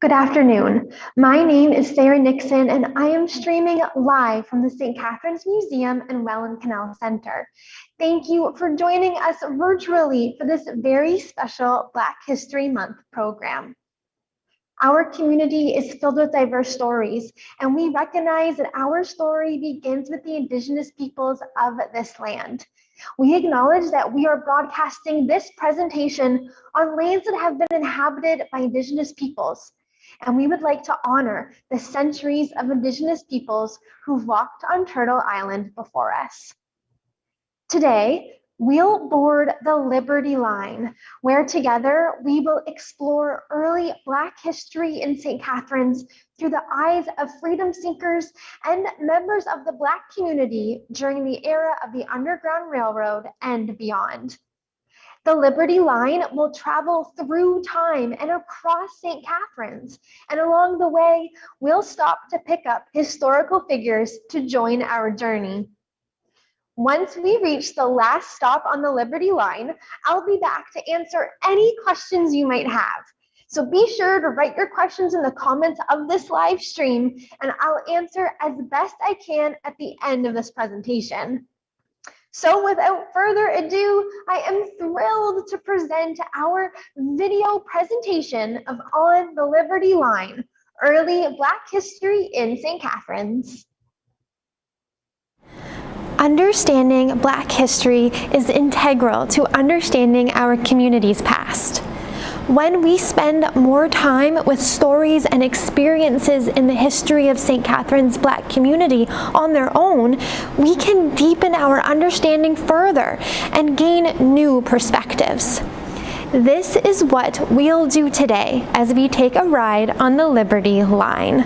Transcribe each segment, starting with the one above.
Good afternoon. My name is Sarah Nixon, and I am streaming live from the St. Catharines Museum and Welland Canal Center. Thank you for joining us virtually for this very special Black History Month program. Our community is filled with diverse stories, and we recognize that our story begins with the Indigenous peoples of this land. We acknowledge that we are broadcasting this presentation on lands that have been inhabited by Indigenous peoples, and we would like to honor the centuries of Indigenous peoples who've walked on Turtle Island before us. Today, we'll board the Liberty Line, where together we will explore early Black history in St. Catharines through the eyes of freedom seekers and members of the Black community during the era of the Underground Railroad and beyond. The Liberty Line will travel through time and across St. Catharines, and along the way, we'll stop to pick up historical figures to join our journey. Once we reach the last stop on the Liberty Line, I'll be back to answer any questions you might have. So be sure to write your questions in the comments of this live stream, and I'll answer as best I can at the end of this presentation. So without further ado, I am thrilled to present our video presentation of On the Liberty Line, Early Black History in St. Catharines. Understanding Black history is integral to understanding our community's past. When we spend more time with stories and experiences in the history of St. Catharines Black community on their own, we can deepen our understanding further and gain new perspectives. This is what we'll do today as we take a ride on the Liberty Line.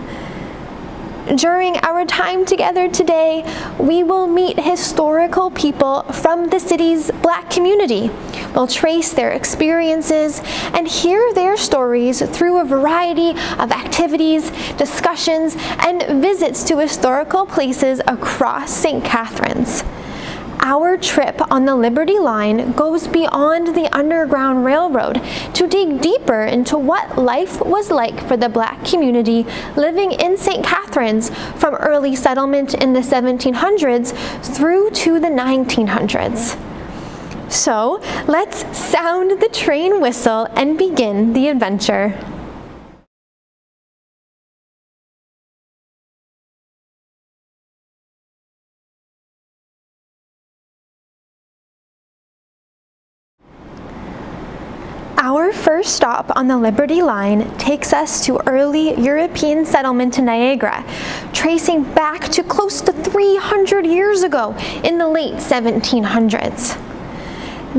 During our time together today, we will meet historical people from the city's Black community. We'll trace their experiences and hear their stories through a variety of activities, discussions, and visits to historical places across St. Catharines. Our trip on the Liberty Line goes beyond the Underground Railroad to dig deeper into what life was like for the Black community living in St. Catharines from early settlement in the 1700s through to the 1900s. So let's sound the train whistle and begin the adventure. Our first stop on the Liberty Line takes us to early European settlement in Niagara, tracing back to close to 300 years ago in the late 1700s.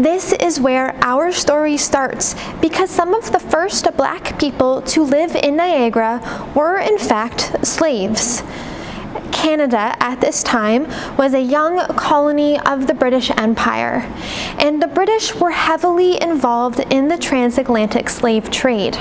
This is where our story starts because some of the first Black people to live in Niagara were in fact slaves. Canada at this time was a young colony of the British Empire, and the British were heavily involved in the transatlantic slave trade.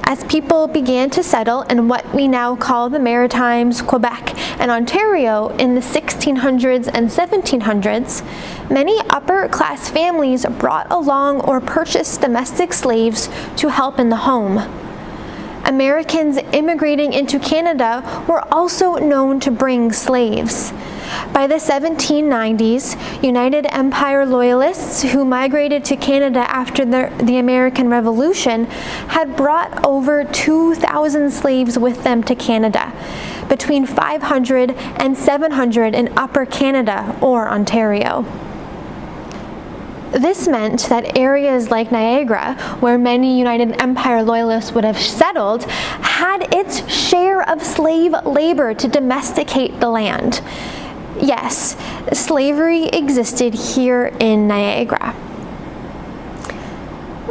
As people began to settle in what we now call the Maritimes, Quebec, and Ontario in the 1600s and 1700s, many upper-class families brought along or purchased domestic slaves to help in the home. Americans immigrating into Canada were also known to bring slaves. By the 1790s, United Empire Loyalists who migrated to Canada after the American Revolution had brought over 2,000 slaves with them to Canada, between 500 and 700 in Upper Canada or Ontario. This meant that areas like Niagara, where many United Empire Loyalists would have settled, had its share of slave labor to domesticate the land. Yes, slavery existed here in Niagara.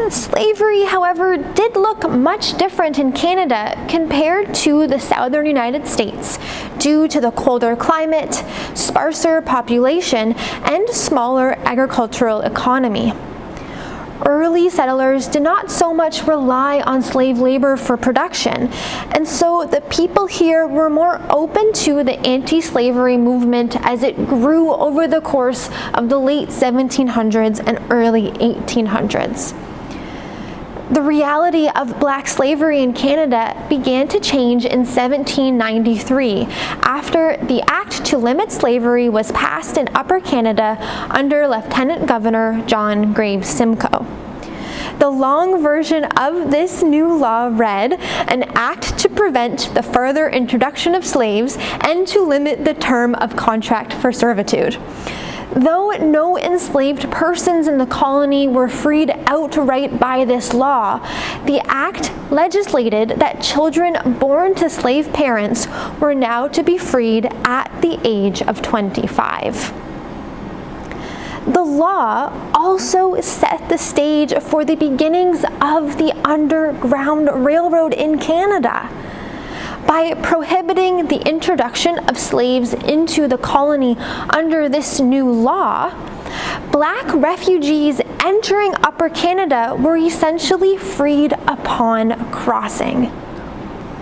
Slavery, however, did look much different in Canada compared to the southern United States due to the colder climate, sparser population, and smaller agricultural economy. Early settlers did not so much rely on slave labor for production, and so the people here were more open to the anti-slavery movement as it grew over the course of the late 1700s and early 1800s. The reality of Black slavery in Canada began to change in 1793 after the Act to Limit Slavery was passed in Upper Canada under Lieutenant Governor John Graves Simcoe. The long version of this new law read, "An act to prevent the further introduction of slaves and to limit the term of contract for servitude." Though no enslaved persons in the colony were freed outright by this law, the act legislated that children born to slave parents were now to be freed at the age of 25. The law also set the stage for the beginnings of the Underground Railroad in Canada. By prohibiting the introduction of slaves into the colony under this new law, Black refugees entering Upper Canada were essentially freed upon crossing.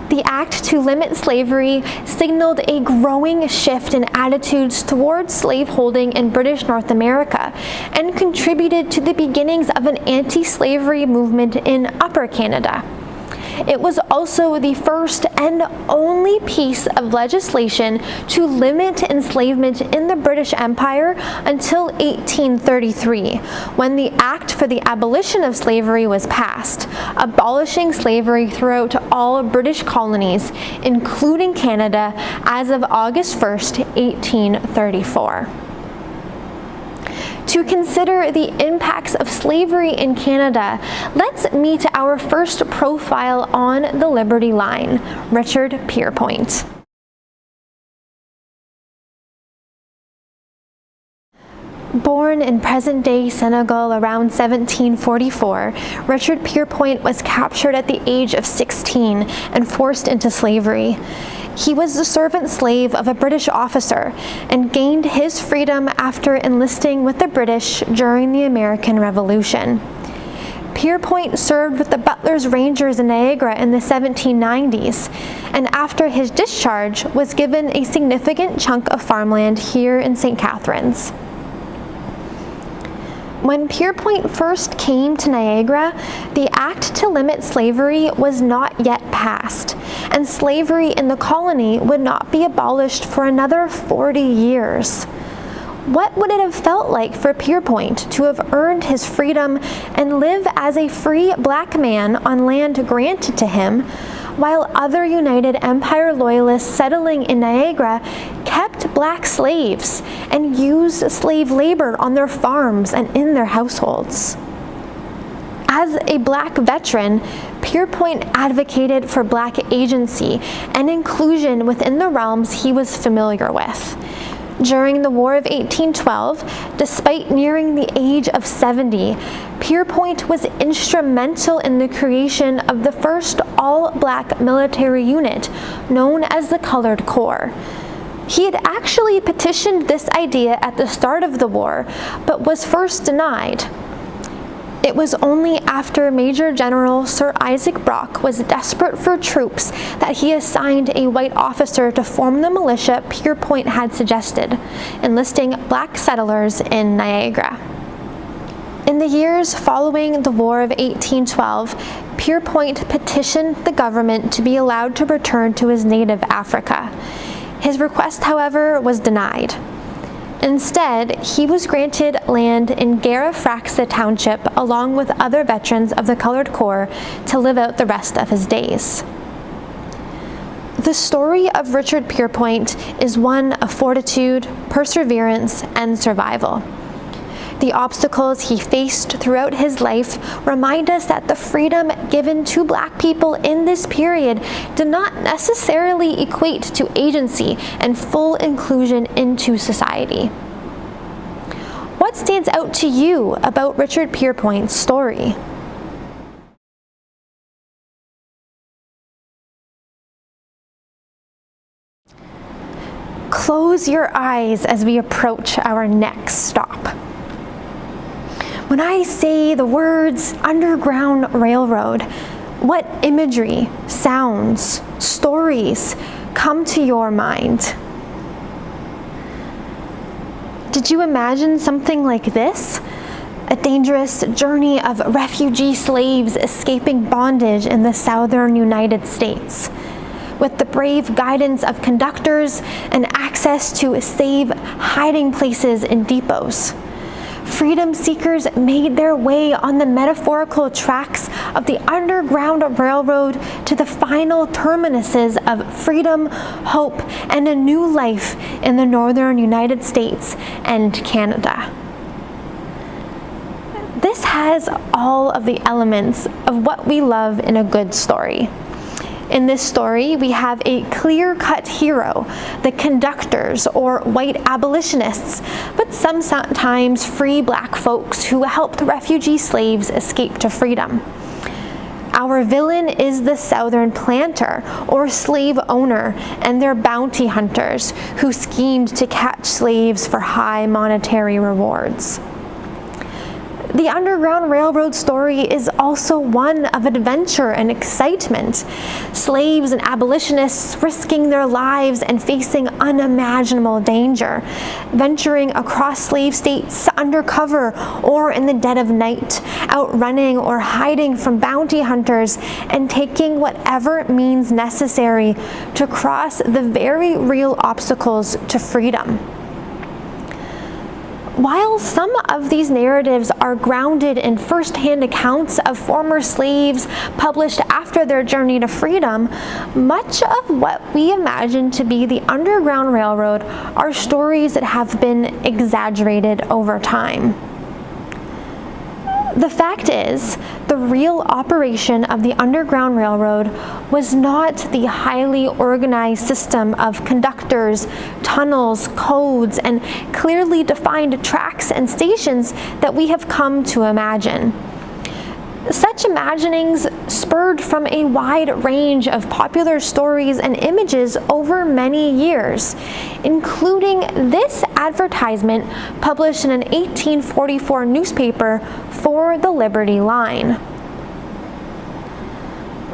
The Act to Limit Slavery signaled a growing shift in attitudes towards slaveholding in British North America and contributed to the beginnings of an anti-slavery movement in Upper Canada. It was also the first and only piece of legislation to limit enslavement in the British Empire until 1833, when the Act for the Abolition of Slavery was passed, abolishing slavery throughout all British colonies, including Canada, as of August 1st, 1834. To consider the impacts of slavery in Canada, let's meet our first profile on the Liberty Line, Richard Pierpoint. Born in present-day Senegal around 1744, Richard Pierpoint was captured at the age of 16 and forced into slavery. He was the servant slave of a British officer and gained his freedom after enlisting with the British during the American Revolution. Pierpoint served with the Butler's Rangers in Niagara in the 1790s, and after his discharge was given a significant chunk of farmland here in St. Catharines. When Pierpoint first came to Niagara, the Act to Limit Slavery was not yet passed, and slavery in the colony would not be abolished for another 40 years. What would it have felt like for Pierpoint to have earned his freedom and live as a free Black man on land granted to him, while other United Empire loyalists settling in Niagara kept Black slaves and used slave labor on their farms and in their households? As a Black veteran, Pierpoint advocated for Black agency and inclusion within the realms he was familiar with. During the War of 1812, despite nearing the age of 70, Pierpoint was instrumental in the creation of the first all-Black military unit, known as the Colored Corps. He had actually petitioned this idea at the start of the war, but was first denied. It was only after Major General Sir Isaac Brock was desperate for troops that he assigned a white officer to form the militia Pierpoint had suggested, enlisting Black settlers in Niagara. In the years following the War of 1812, Pierpoint petitioned the government to be allowed to return to his native Africa. His request, however, was denied. Instead, he was granted land in Garafraxa Township along with other veterans of the Colored Corps to live out the rest of his days. The story of Richard Pierpoint is one of fortitude, perseverance, and survival. The obstacles he faced throughout his life remind us that the freedom given to Black people in this period did not necessarily equate to agency and full inclusion into society. What stands out to you about Richard Pierpoint's story? Close your eyes as we approach our next stop. When I say the words Underground Railroad, what imagery, sounds, stories come to your mind? Did you imagine something like this? a dangerous journey of refugee slaves escaping bondage in the southern United States. With the brave guidance of conductors and access to safe hiding places in depots, freedom seekers made their way on the metaphorical tracks of the Underground Railroad to the final terminuses of freedom, hope, and a new life in the northern United States and Canada. This has all of the elements of what we love in a good story. In this story, we have a clear-cut hero, the conductors or white abolitionists, but sometimes free black folks who helped refugee slaves escape to freedom. Our villain is the Southern planter or slave owner and their bounty hunters who schemed to catch slaves for high monetary rewards. The Underground Railroad story is also one of adventure and excitement. Slaves and abolitionists risking their lives and facing unimaginable danger, venturing across slave states undercover or in the dead of night, outrunning or hiding from bounty hunters, and taking whatever means necessary to cross the very real obstacles to freedom. While some of these narratives are grounded in first-hand accounts of former slaves published after their journey to freedom, much of what we imagine to be the Underground Railroad are stories that have been exaggerated over time. The fact is, the real operation of the Underground Railroad was not the highly organized system of conductors, tunnels, codes, and clearly defined tracks and stations that we have come to imagine. Such imaginings spurred from a wide range of popular stories and images over many years, including this advertisement published in an 1844 newspaper for the Liberty Line.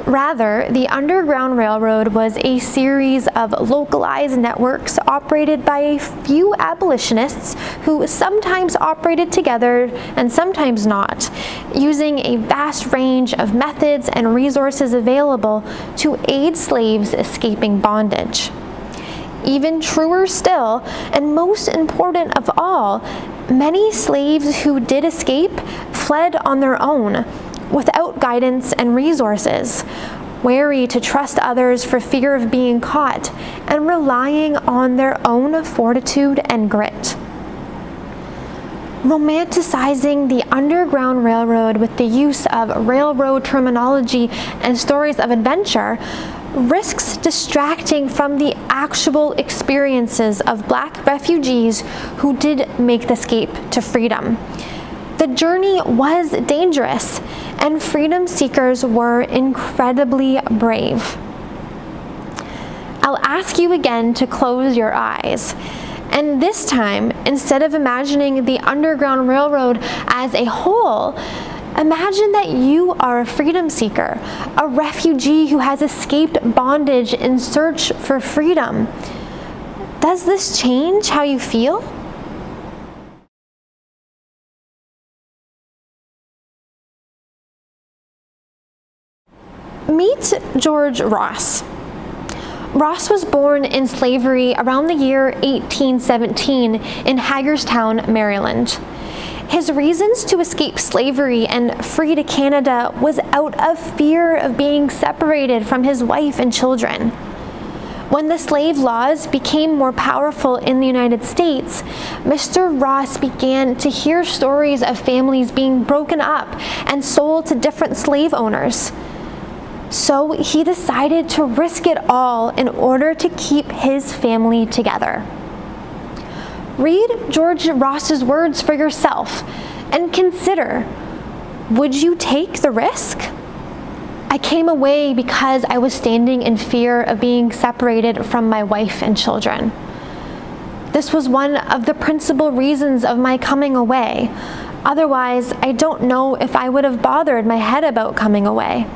Rather, the Underground Railroad was a series of localized networks operated by a few abolitionists who sometimes operated together and sometimes not, using a vast range of methods and resources available to aid slaves escaping bondage. Even truer still, and most important of all, many slaves who did escape fled on their own, without guidance and resources, wary to trust others for fear of being caught, and relying on their own fortitude and grit. Romanticizing the Underground Railroad with the use of railroad terminology and stories of adventure risks distracting from the actual experiences of Black refugees who did make the escape to freedom. The journey was dangerous, and freedom seekers were incredibly brave. I'll ask you again to close your eyes. And this time, instead of imagining the Underground Railroad as a whole, imagine that you are a freedom seeker, a refugee who has escaped bondage in search for freedom. Does this change how you feel? Meet George Ross. Ross was born in slavery around the year 1817 in Hagerstown, Maryland. His reasons to escape slavery and flee to Canada was out of fear of being separated from his wife and children. When the slave laws became more powerful in the United States, Mr. Ross began to hear stories of families being broken up and sold to different slave owners. So he decided to risk it all in order to keep his family together. Read George Ross's words for yourself and consider, would you take the risk? I came away because I was standing in fear of being separated from my wife and children. This was one of the principal reasons of my coming away. Otherwise, I don't know if I would have bothered my head about coming away.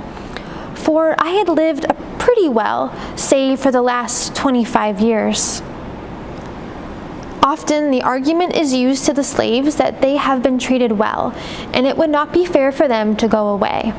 For I had lived pretty well, say for the last 25 years. Often the argument is used to the slaves that they have been treated well, and it would not be fair for them to go away.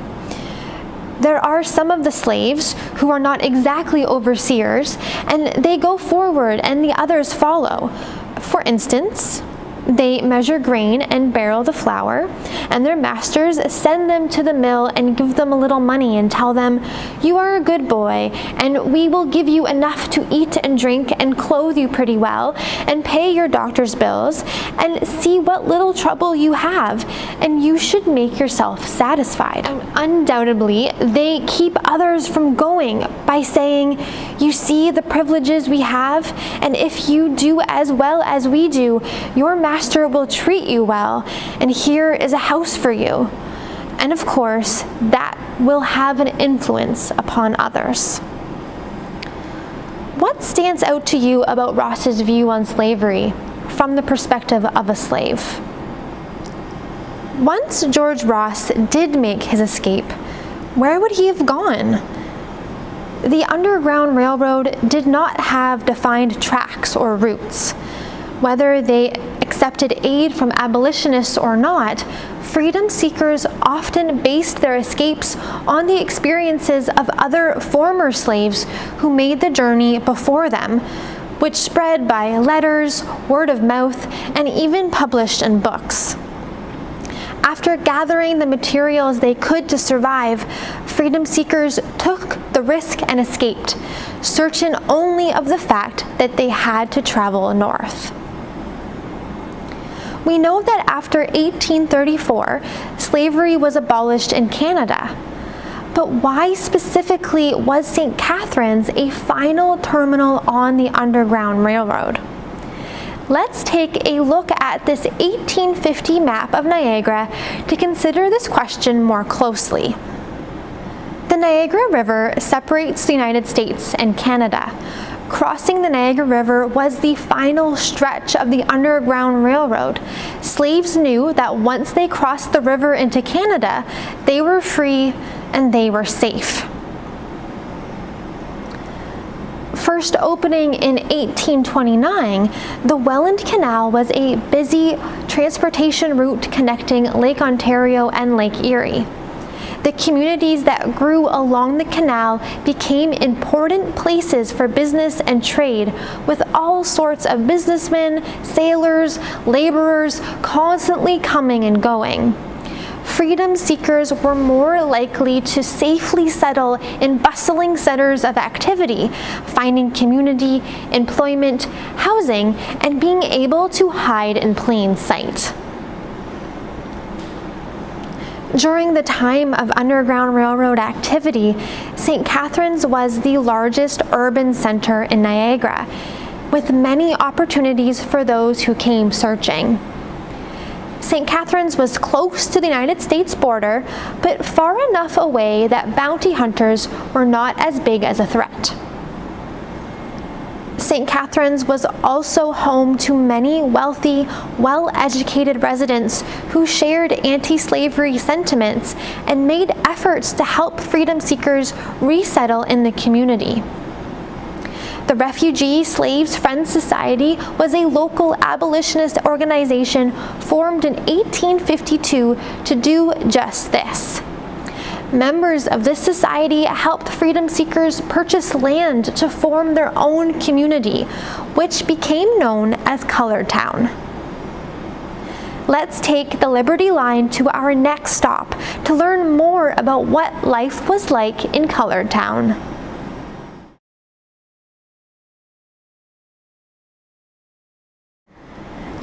There are some of the slaves who are not exactly overseers, and they go forward and the others follow. For instance, they measure grain and barrel the flour, and their masters send them to the mill and give them a little money and tell them, "You are a good boy, and we will give you enough to eat and drink and clothe you pretty well, and pay your doctor's bills, and see what little trouble you have, and you should make yourself satisfied." Undoubtedly, they keep others from going by saying, "You see the privileges we have, and if you do as well as we do, your master will treat you well, and here is a house for you." And of course, that will have an influence upon others. What stands out to you about Ross's view on slavery from the perspective of a slave? Once George Ross did make his escape, where would he have gone? The Underground Railroad did not have defined tracks or routes. Whether they accepted aid from abolitionists or not, freedom seekers often based their escapes on the experiences of other former slaves who made the journey before them, which spread by letters, word of mouth, and even published in books. After gathering the materials they could to survive, freedom seekers took the risk and escaped, certain only of the fact that they had to travel north. We know that after 1834, slavery was abolished in Canada. But why specifically was St. Catharines a final terminal on the Underground Railroad? Let's take a look at this 1850 map of Niagara to consider this question more closely. The Niagara River separates the United States and Canada. Crossing the Niagara River was the final stretch of the Underground Railroad. Slaves knew that once they crossed the river into Canada, they were free and they were safe. First opening in 1829, the Welland Canal was a busy transportation route connecting Lake Ontario and Lake Erie. The communities that grew along the canal became important places for business and trade, with all sorts of businessmen, sailors, laborers constantly coming and going. Freedom seekers were more likely to safely settle in bustling centers of activity, finding community, employment, housing, and being able to hide in plain sight. During the time of Underground Railroad activity, St. Catharines was the largest urban center in Niagara, with many opportunities for those who came searching. St. Catharines was close to the United States border, but far enough away that bounty hunters were not as big as a threat. St. Catharines was also home to many wealthy, well-educated residents who shared anti-slavery sentiments and made efforts to help freedom seekers resettle in the community. The Refugee Slaves Friends Society was a local abolitionist organization formed in 1852 to do just this. Members of this society helped freedom seekers purchase land to form their own community, which became known as Colored Town. Let's take the Liberty Line to our next stop to learn more about what life was like in Colored Town.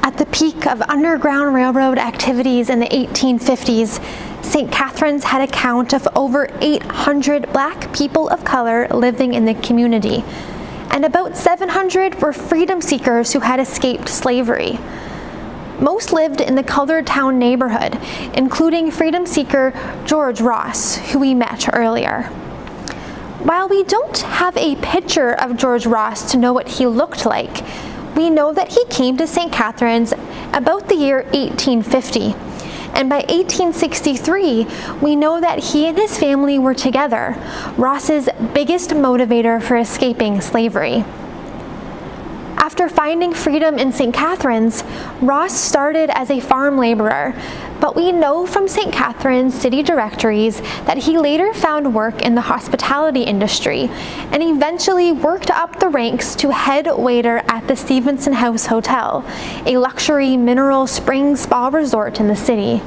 At the peak of Underground Railroad activities in the 1850s, St. Catharines had a count of over 800 Black people of color living in the community, and about 700 were freedom seekers who had escaped slavery. Most lived in the Colored Town neighborhood, including freedom seeker George Ross, who we met earlier. While we don't have a picture of George Ross to know what he looked like, we know that he came to St. Catharines about the year 1850. And by 1863, we know that he and his family were together, Ross's biggest motivator for escaping slavery. After finding freedom in St. Catharines, Ross started as a farm laborer, but we know from St. Catharines city directories that he later found work in the hospitality industry and eventually worked up the ranks to head waiter at the Stevenson House Hotel, a luxury mineral spring spa resort in the city.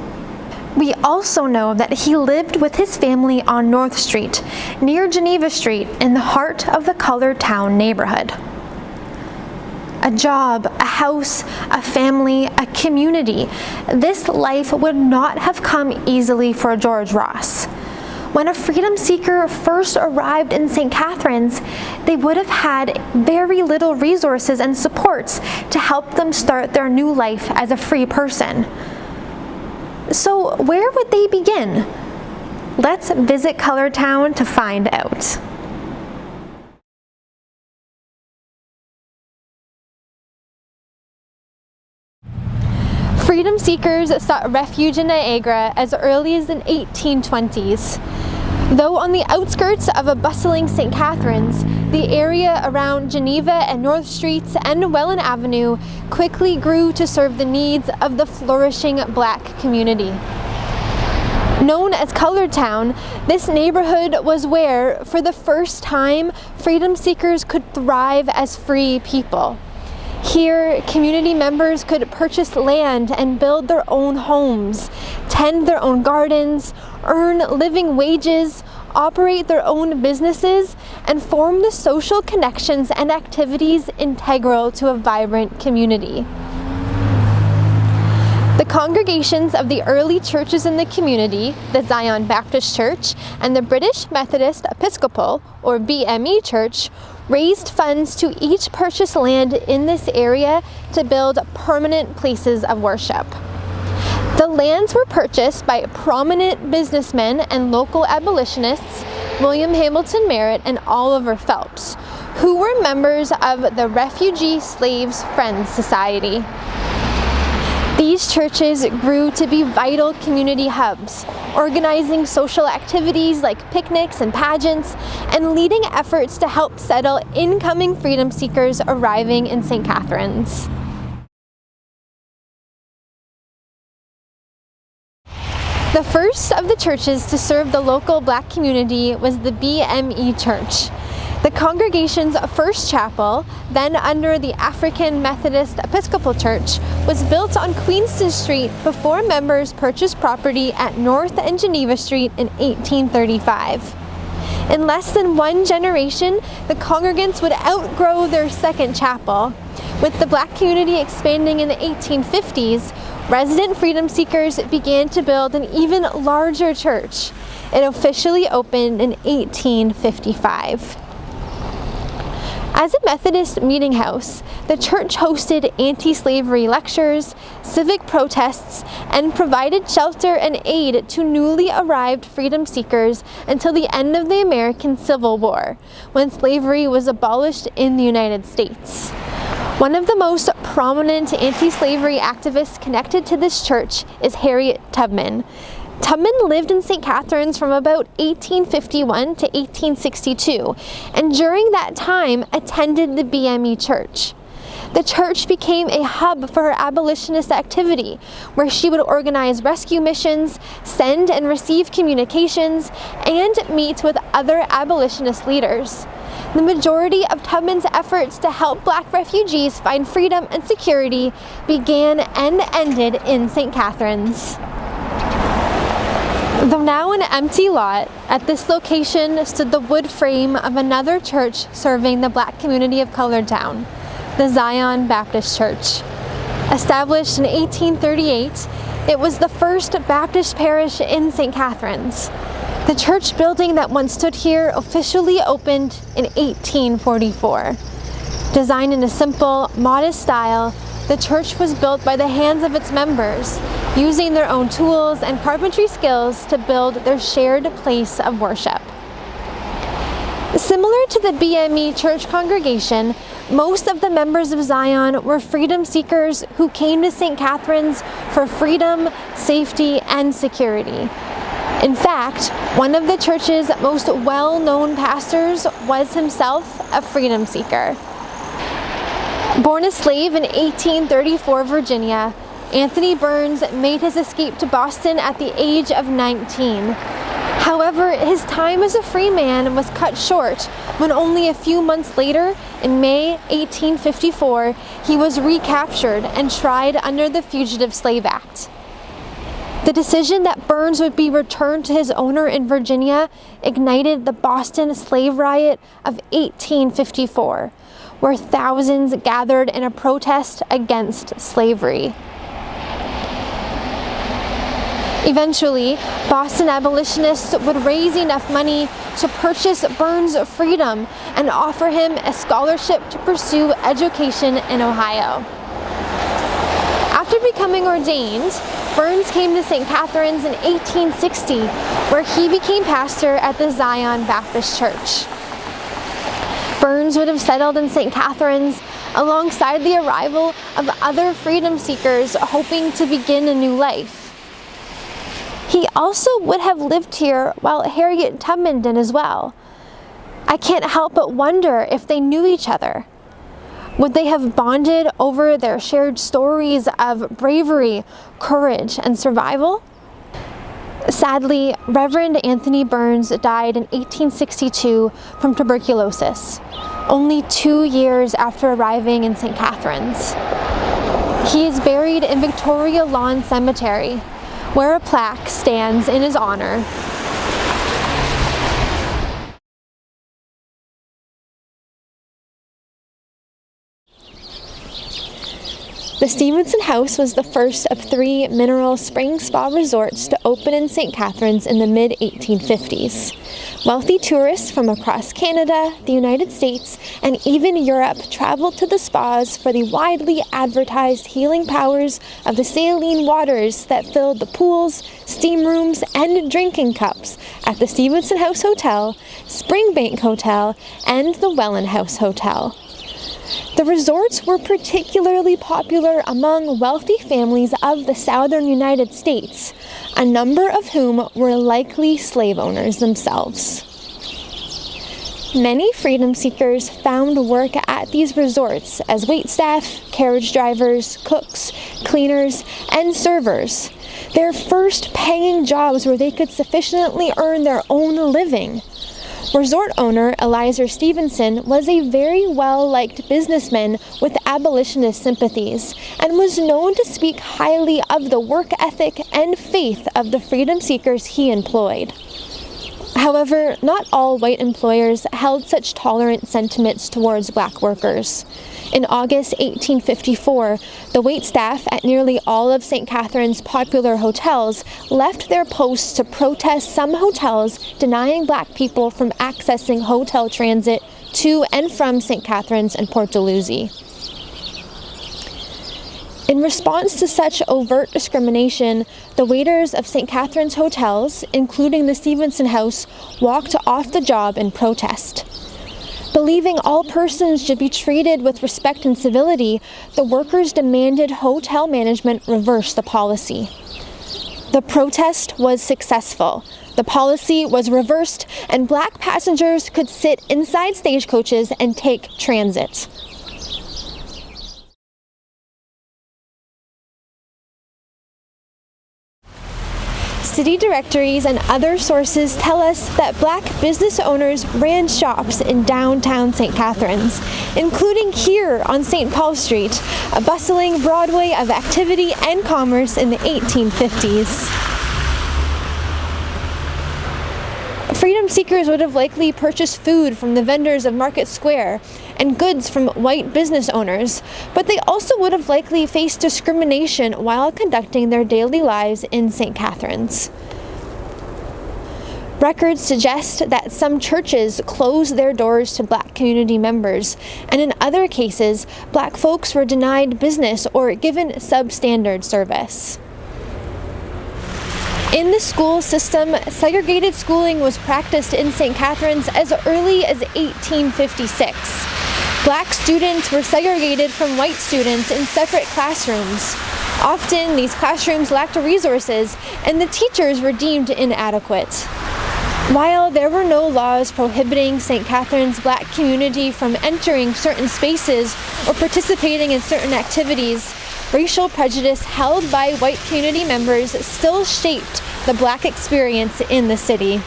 We also know that he lived with his family on North Street, near Geneva Street, in the heart of the Colored Town neighborhood. A job, a house, a family, a community. This life would not have come easily for George Ross. When a freedom seeker first arrived in St. Catharines, they would have had very little resources and supports to help them start their new life as a free person. So where would they begin? Let's visit Colored Town to find out. Freedom seekers sought refuge in Niagara as early as the 1820s. Though on the outskirts of a bustling St. Catharines, the area around Geneva and North Streets and Welland Avenue quickly grew to serve the needs of the flourishing Black community. Known as Colored Town, this neighborhood was where, for the first time, freedom seekers could thrive as free people. Here, community members could purchase land and build their own homes, tend their own gardens, earn living wages, operate their own businesses, and form the social connections and activities integral to a vibrant community. The congregations of the early churches in the community, the Zion Baptist Church and the British Methodist Episcopal, or BME Church, raised funds to each purchase land in this area to build permanent places of worship. The lands were purchased by prominent businessmen and local abolitionists, William Hamilton Merritt and Oliver Phelps, who were members of the Refugee Slaves Friends Society. These churches grew to be vital community hubs, organizing social activities like picnics and pageants, and leading efforts to help settle incoming freedom seekers arriving in St. Catharines. The first of the churches to serve the local Black community was the BME Church. The congregation's first chapel, then under the African Methodist Episcopal Church, was built on Queenston Street before members purchased property at North and Geneva Street in 1835. In less than one generation, the congregants would outgrow their second chapel. With the Black community expanding in the 1850s, resident freedom seekers began to build an even larger church. It officially opened in 1855. As a Methodist meeting house, the church hosted anti-slavery lectures, civic protests, and provided shelter and aid to newly arrived freedom seekers until the end of the American Civil War, when slavery was abolished in the United States. One of the most prominent anti-slavery activists connected to this church is Harriet Tubman. Tubman lived in St. Catharines from about 1851 to 1862, and during that time attended the BME Church. The church became a hub for her abolitionist activity, where she would organize rescue missions, send and receive communications, and meet with other abolitionist leaders. The majority of Tubman's efforts to help Black refugees find freedom and security began and ended in St. Catharines. Though now an empty lot, at this location stood the wood frame of another church serving the Black community of Colored Town, the Zion Baptist Church. Established in 1838, it was the first Baptist parish in St. Catharines. The church building that once stood here officially opened in 1844. Designed in a simple, modest style, the church was built by the hands of its members, using their own tools and carpentry skills to build their shared place of worship. Similar to the BME church congregation, most of the members of Zion were freedom seekers who came to St. Catharines for freedom, safety, and security. In fact, one of the church's most well-known pastors was himself a freedom seeker. Born a slave in 1834 Virginia, Anthony Burns made his escape to Boston at the age of 19. However, his time as a free man was cut short when only a few months later, in May 1854, he was recaptured and tried under the Fugitive Slave Act. The decision that Burns would be returned to his owner in Virginia ignited the Boston Slave Riot of 1854, where thousands gathered in a protest against slavery. Eventually, Boston abolitionists would raise enough money to purchase Burns' freedom and offer him a scholarship to pursue education in Ohio. After becoming ordained, Burns came to St. Catharines in 1860, where he became pastor at the Zion Baptist Church. Burns would have settled in St. Catharines alongside the arrival of other freedom seekers hoping to begin a new life. He also would have lived here while Harriet Tubman did as well. I can't help but wonder if they knew each other. Would they have bonded over their shared stories of bravery, courage, and survival? Sadly, Reverend Anthony Burns died in 1862 from tuberculosis, only 2 years after arriving in St. Catharines. He is buried in Victoria Lawn Cemetery, where a plaque stands in his honor. The Stevenson House was the first of 3 mineral spring spa resorts to open in St. Catharines in the mid-1850s. Wealthy tourists from across Canada, the United States, and even Europe traveled to the spas for the widely advertised healing powers of the saline waters that filled the pools, steam rooms, and drinking cups at the Stevenson House Hotel, Springbank Hotel, and the Welland House Hotel. The resorts were particularly popular among wealthy families of the southern United States, a number of whom were likely slave owners themselves. Many freedom seekers found work at these resorts as waitstaff, carriage drivers, cooks, cleaners, and servers, their first paying jobs where they could sufficiently earn their own living. Resort owner Elizur Stevenson was a very well-liked businessman with abolitionist sympathies and was known to speak highly of the work ethic and faith of the freedom seekers he employed. However, not all white employers held such tolerant sentiments towards black workers. In August 1854, the waitstaff at nearly all of St. Catharines' popular hotels left their posts to protest some hotels denying black people from accessing hotel transit to and from St. Catharines and Port Dalhousie. In response to such overt discrimination, the waiters of St. Catharines hotels, including the Stevenson House, walked off the job in protest. Believing all persons should be treated with respect and civility, the workers demanded hotel management reverse the policy. The protest was successful. The policy was reversed, and black passengers could sit inside stagecoaches and take transit. City directories and other sources tell us that black business owners ran shops in downtown St. Catharines, including here on St. Paul Street, a bustling Broadway of activity and commerce in the 1850s. Freedom seekers would have likely purchased food from the vendors of Market Square and goods from white business owners, but they also would have likely faced discrimination while conducting their daily lives in St. Catharines. Records suggest that some churches closed their doors to black community members, and in other cases, black folks were denied business or given substandard service. In the school system, segregated schooling was practiced in St. Catharines as early as 1856. Black students were segregated from white students in separate classrooms. Often, these classrooms lacked resources, and the teachers were deemed inadequate. While there were no laws prohibiting St. Catharines' Black community from entering certain spaces or participating in certain activities, racial prejudice held by white community members still shaped the Black experience in the city.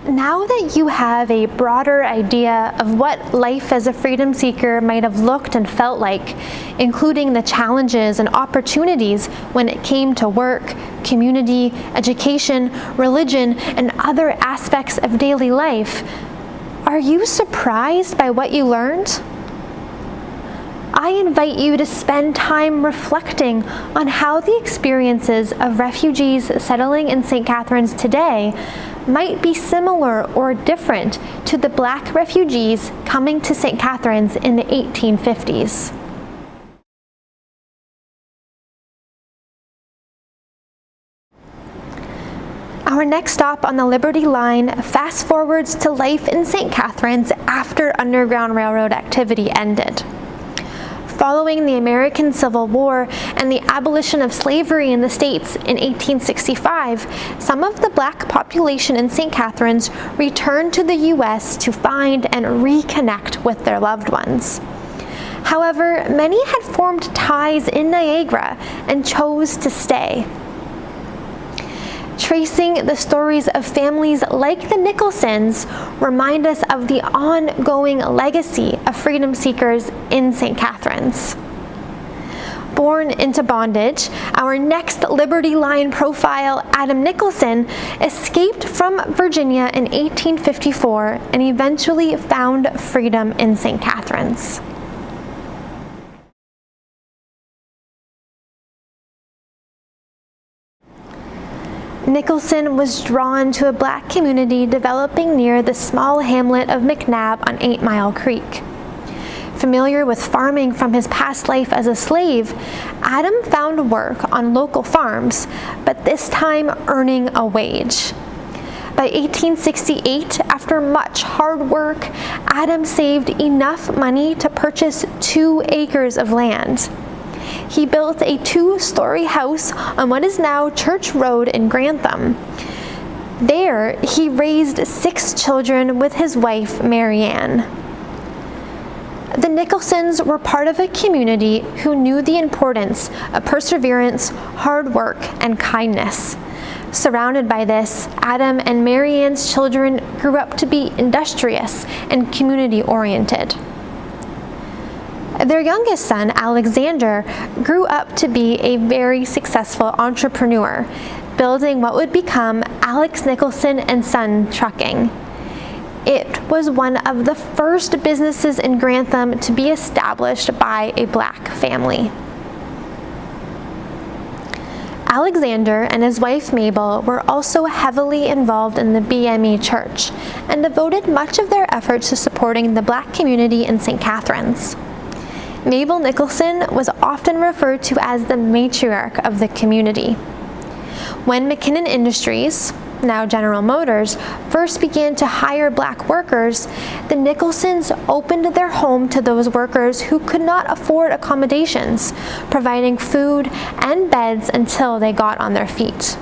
Now that you have a broader idea of what life as a freedom seeker might have looked and felt like, including the challenges and opportunities when it came to work, community, education, religion, and other aspects of daily life, are you surprised by what you learned? I invite you to spend time reflecting on how the experiences of refugees settling in St. Catharines today might be similar or different to the Black refugees coming to St. Catharines in the 1850s. Our next stop on the Liberty Line fast forwards to life in St. Catharines after Underground Railroad activity ended. Following the American Civil War and the abolition of slavery in the States in 1865, some of the Black population in St. Catharines returned to the U.S. to find and reconnect with their loved ones. However, many had formed ties in Niagara and chose to stay. Tracing the stories of families like the Nicholsons remind us of the ongoing legacy of freedom seekers in St. Catharines. Born into bondage, our next Liberty Line profile, Adam Nicholson, escaped from Virginia in 1854 and eventually found freedom in St. Catharines. Nicholson was drawn to a Black community developing near the small hamlet of McNabb on 8 Mile Creek. Familiar with farming from his past life as a slave, Adam found work on local farms, but this time earning a wage. By 1868, after much hard work, Adam saved enough money to purchase 2 acres of land. He built a 2-story house on what is now Church Road in Grantham. There, he raised 6 children with his wife, Mary Ann. The Nicholsons were part of a community who knew the importance of perseverance, hard work, and kindness. Surrounded by this, Adam and Mary Ann's children grew up to be industrious and community-oriented. Their youngest son, Alexander, grew up to be a very successful entrepreneur, building what would become Alex Nicholson and Son Trucking. It was one of the first businesses in Grantham to be established by a Black family. Alexander and his wife Mabel were also heavily involved in the BME Church and devoted much of their efforts to supporting the Black community in St. Catharines. Mabel Nicholson was often referred to as the matriarch of the community. When McKinnon Industries, now General Motors, first began to hire Black workers, the Nicholsons opened their home to those workers who could not afford accommodations, providing food and beds until they got on their feet.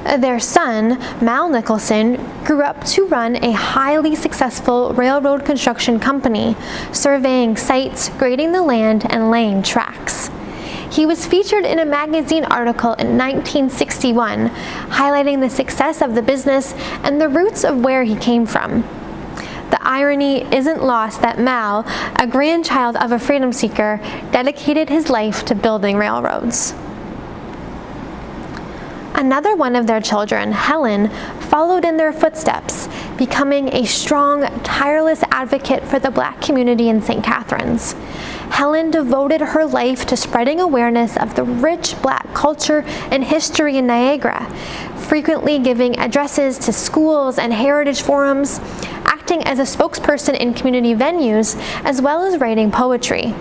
Their son, Mal Nicholson, grew up to run a highly successful railroad construction company, surveying sites, grading the land, and laying tracks. He was featured in a magazine article in 1961, highlighting the success of the business and the roots of where he came from. The irony isn't lost that Mal, a grandchild of a freedom seeker, dedicated his life to building railroads. Another one of their children, Helen, followed in their footsteps, becoming a strong, tireless advocate for the Black community in St. Catharines. Helen devoted her life to spreading awareness of the rich Black culture and history in Niagara, frequently giving addresses to schools and heritage forums, acting as a spokesperson in community venues, as well as writing poetry.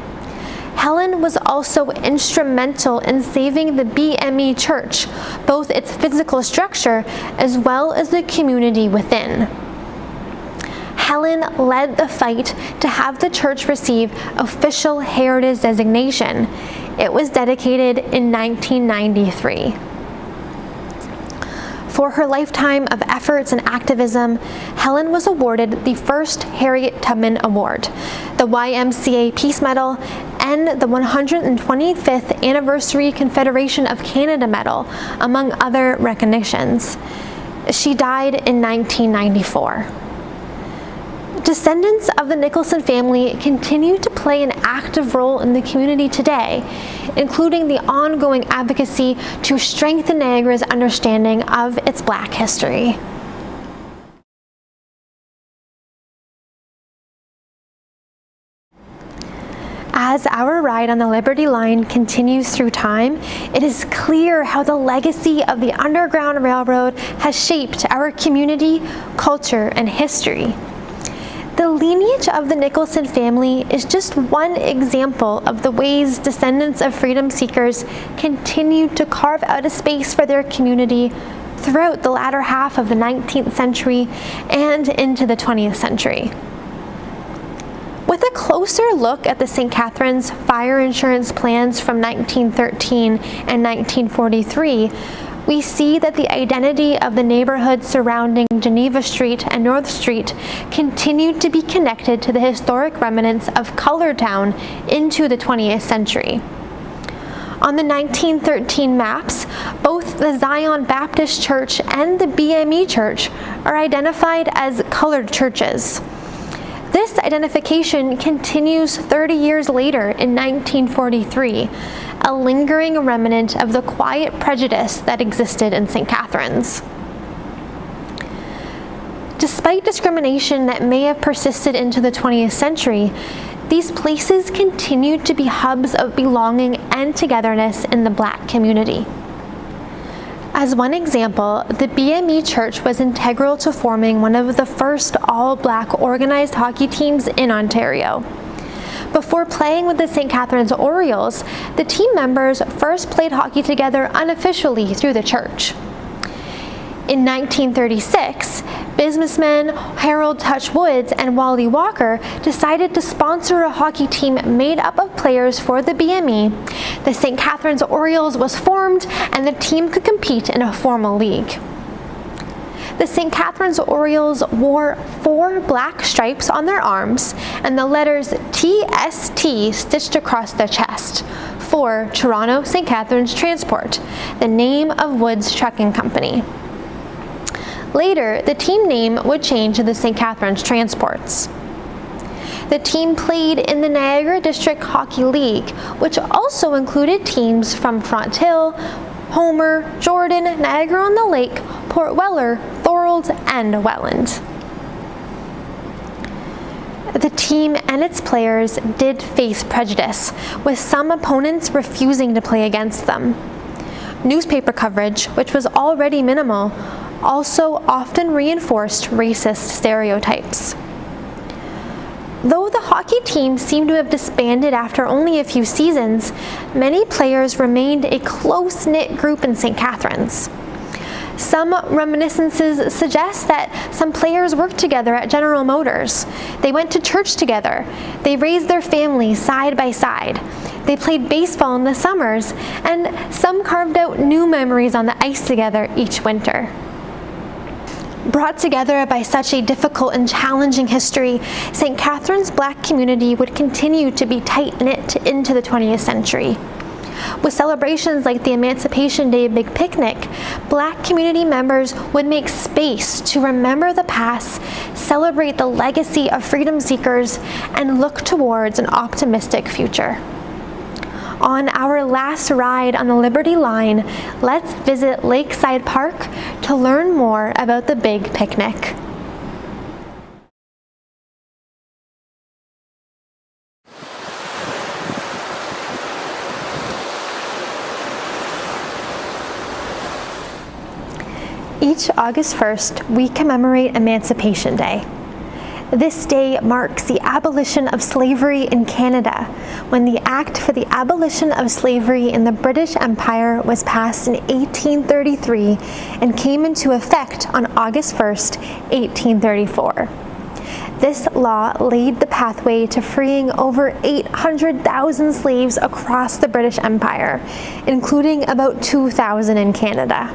Helen was also instrumental in saving the BME Church, both its physical structure as well as the community within. Helen led the fight to have the church receive official heritage designation. It was dedicated in 1993. For her lifetime of efforts and activism, Helen was awarded the first Harriet Tubman Award, the YMCA Peace Medal, and the 125th Anniversary Confederation of Canada Medal, among other recognitions. She died in 1994. Descendants of the Nicholson family continue to play an active role in the community today, including the ongoing advocacy to strengthen Niagara's understanding of its Black history. As our ride on the Liberty Line continues through time, it is clear how the legacy of the Underground Railroad has shaped our community, culture, and history. The lineage of the Nicholson family is just one example of the ways descendants of freedom seekers continued to carve out a space for their community throughout the latter half of the 19th century and into the 20th century. With a closer look at the St. Catharines fire insurance plans from 1913 and 1943, we see that the identity of the neighborhood surrounding Geneva Street and North Street continued to be connected to the historic remnants of Colored Town into the 20th century. On the 1913 maps, both the Zion Baptist Church and the BME Church are identified as colored churches. This identification continues 30 years later in 1943, a lingering remnant of the quiet prejudice that existed in St. Catharines. Despite discrimination that may have persisted into the 20th century, these places continued to be hubs of belonging and togetherness in the Black community. As one example, the BME Church was integral to forming one of the first all-Black organized hockey teams in Ontario. Before playing with the St. Catharines Orioles, the team members first played hockey together unofficially through the church. In 1936, businessmen Harold Touch Woods and Wally Walker decided to sponsor a hockey team made up of players for the BME. The St. Catharines Orioles was formed, and the team could compete in a formal league. The St. Catharines Orioles wore 4 black stripes on their arms and the letters TST stitched across their chest for Toronto St. Catharines Transport, the name of Woods Trucking Company. Later, the team name would change to the St. Catharines Transports. The team played in the Niagara District Hockey League, which also included teams from Fronthill, Homer, Jordan, Niagara-on-the-Lake, Port Weller, Thorold, and Welland. The team and its players did face prejudice, with some opponents refusing to play against them. Newspaper coverage, which was already minimal, also often reinforced racist stereotypes. Though the hockey team seemed to have disbanded after only a few seasons, many players remained a close-knit group in St. Catharines. Some reminiscences suggest that some players worked together at General Motors. They went to church together. They raised their families side by side. They played baseball in the summers, and some carved out new memories on the ice together each winter. Brought together by such a difficult and challenging history, St. Catharines' Black community would continue to be tight-knit into the 20th century. With celebrations like the Emancipation Day Big Picnic, Black community members would make space to remember the past, celebrate the legacy of freedom seekers, and look towards an optimistic future. On our last ride on the Liberty Line, let's visit Lakeside Park to learn more about the Big Picnic. Each August 1st, we commemorate Emancipation Day. This day marks the abolition of slavery in Canada, when the Act for the Abolition of Slavery in the British Empire was passed in 1833 and came into effect on August 1st, 1834. This law laid the pathway to freeing over 800,000 slaves across the British Empire, including about 2,000 in Canada.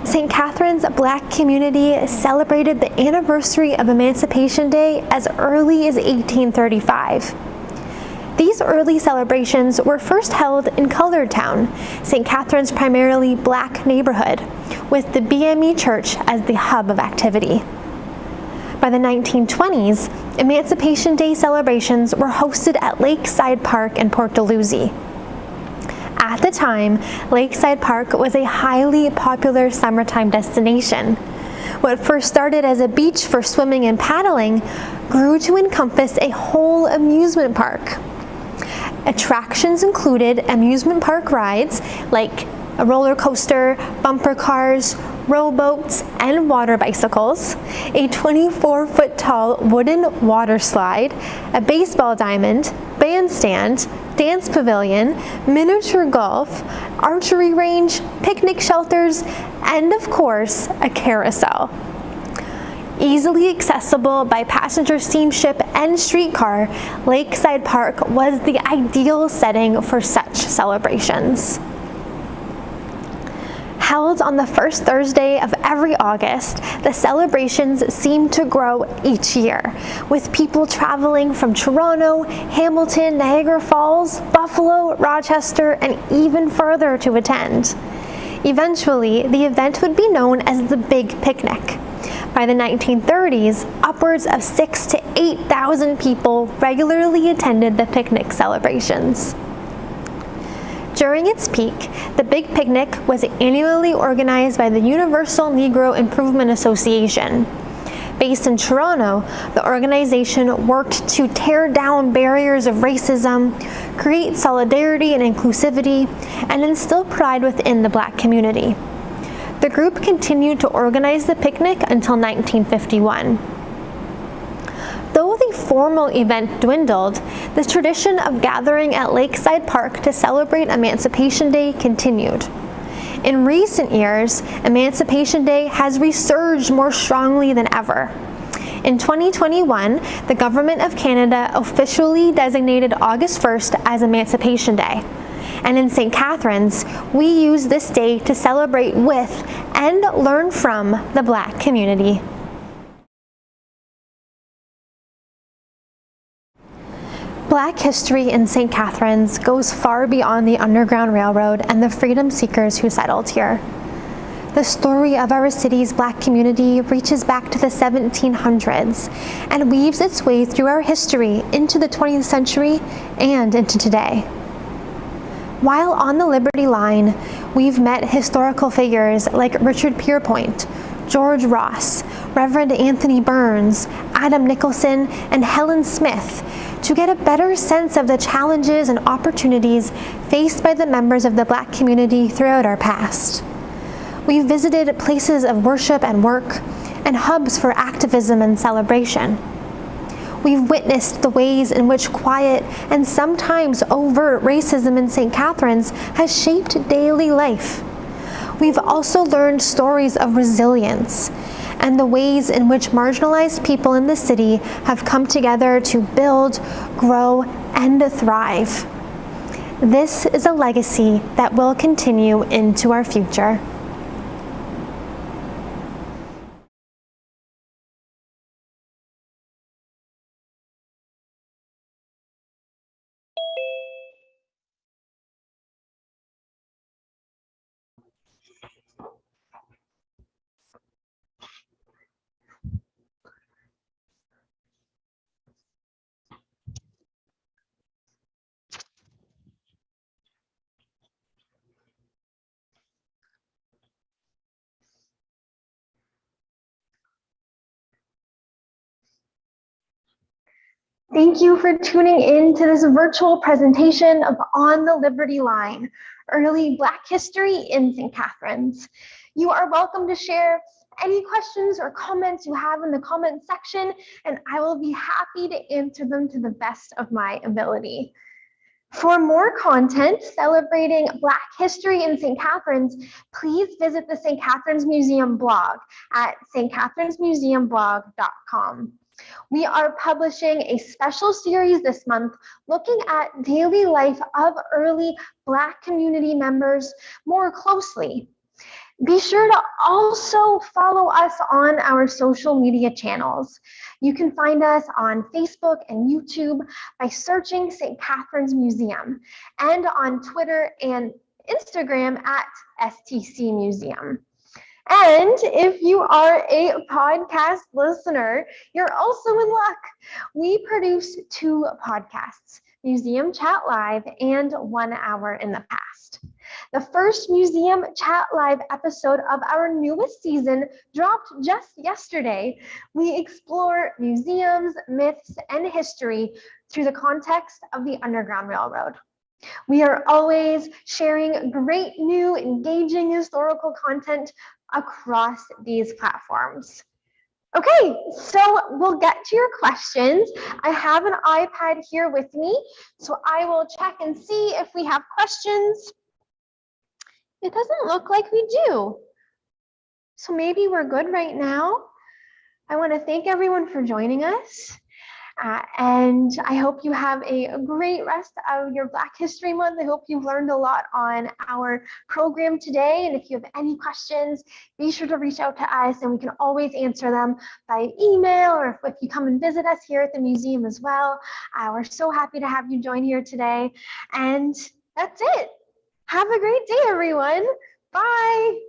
St. Catharines Black community celebrated the anniversary of Emancipation Day as early as 1835. These early celebrations were first held in Colored Town, St. Catharines' primarily Black neighborhood, with the BME Church as the hub of activity. By the 1920s, Emancipation Day celebrations were hosted at Lakeside Park in Port Dalhousie. At the time, Lakeside Park was a highly popular summertime destination. What first started as a beach for swimming and paddling grew to encompass a whole amusement park. Attractions included amusement park rides like a roller coaster, bumper cars, rowboats, and water bicycles, a 24-foot tall wooden water slide, a baseball diamond, bandstand, dance pavilion, miniature golf, archery range, picnic shelters, and of course, a carousel. Easily accessible by passenger steamship and streetcar, Lakeside Park was the ideal setting for such celebrations. Held on the first Thursday of every August, the celebrations seem to grow each year, with people traveling from Toronto, Hamilton, Niagara Falls, Buffalo, Rochester, and even further to attend. Eventually, the event would be known as the Big Picnic. By the 1930s, upwards of 6,000 to 8,000 people regularly attended the picnic celebrations. During its peak, the Big Picnic was annually organized by the Universal Negro Improvement Association. Based in Toronto, the organization worked to tear down barriers of racism, create solidarity and inclusivity, and instill pride within the Black community. The group continued to organize the picnic until 1951. Though the formal event dwindled, the tradition of gathering at Lakeside Park to celebrate Emancipation Day continued. In recent years, Emancipation Day has resurged more strongly than ever. In 2021, the Government of Canada officially designated August 1st as Emancipation Day. And in St. Catharines, we use this day to celebrate with and learn from the Black community. Black history in St. Catharines goes far beyond the Underground Railroad and the freedom seekers who settled here. The story of our city's Black community reaches back to the 1700s and weaves its way through our history into the 20th century and into today. While on the Liberty Line, we've met historical figures like Richard Pierpoint, George Ross, Reverend Anthony Burns, Adam Nicholson, and Helen Smith to get a better sense of the challenges and opportunities faced by the members of the Black community throughout our past. We've visited places of worship and work and hubs for activism and celebration. We've witnessed the ways in which quiet and sometimes overt racism in St. Catharines has shaped daily life. We've also learned stories of resilience and the ways in which marginalized people in the city have come together to build, grow, and thrive. This is a legacy that will continue into our future. Thank you for tuning in to this virtual presentation of On the Liberty Line, Early Black History in St. Catharines. You are welcome to share any questions or comments you have in the comment section, and I will be happy to answer them to the best of my ability. For more content celebrating Black history in St. Catharines, please visit the St. Catharines Museum blog at stcatharinesmuseumblog.com. We are publishing a special series this month looking at daily life of early Black community members more closely. Be sure to also follow us on our social media channels. You can find us on Facebook and YouTube by searching St. Catharines Museum, and on Twitter and Instagram at STC Museum. And if you are a podcast listener, you're also in luck. We produce 2 podcasts, Museum Chat Live and 1 Hour in the Past. The first Museum Chat Live episode of our newest season dropped just yesterday. We explore museums, myths, and history through the context of the Underground Railroad. We are always sharing great new, engaging historical content across these platforms. Okay, so we'll get to your questions. I have an iPad here with me, so I will check and see if we have questions. It doesn't look like we do. So maybe we're good right now. I want to thank everyone for joining us. And I hope you have a great rest of your Black History Month. I hope you've learned a lot on our program today. And if you have any questions, be sure to reach out to us and we can always answer them by email, or if you come and visit us here at the museum as well. We're so happy to have you join here today. And that's it. Have a great day, everyone. Bye.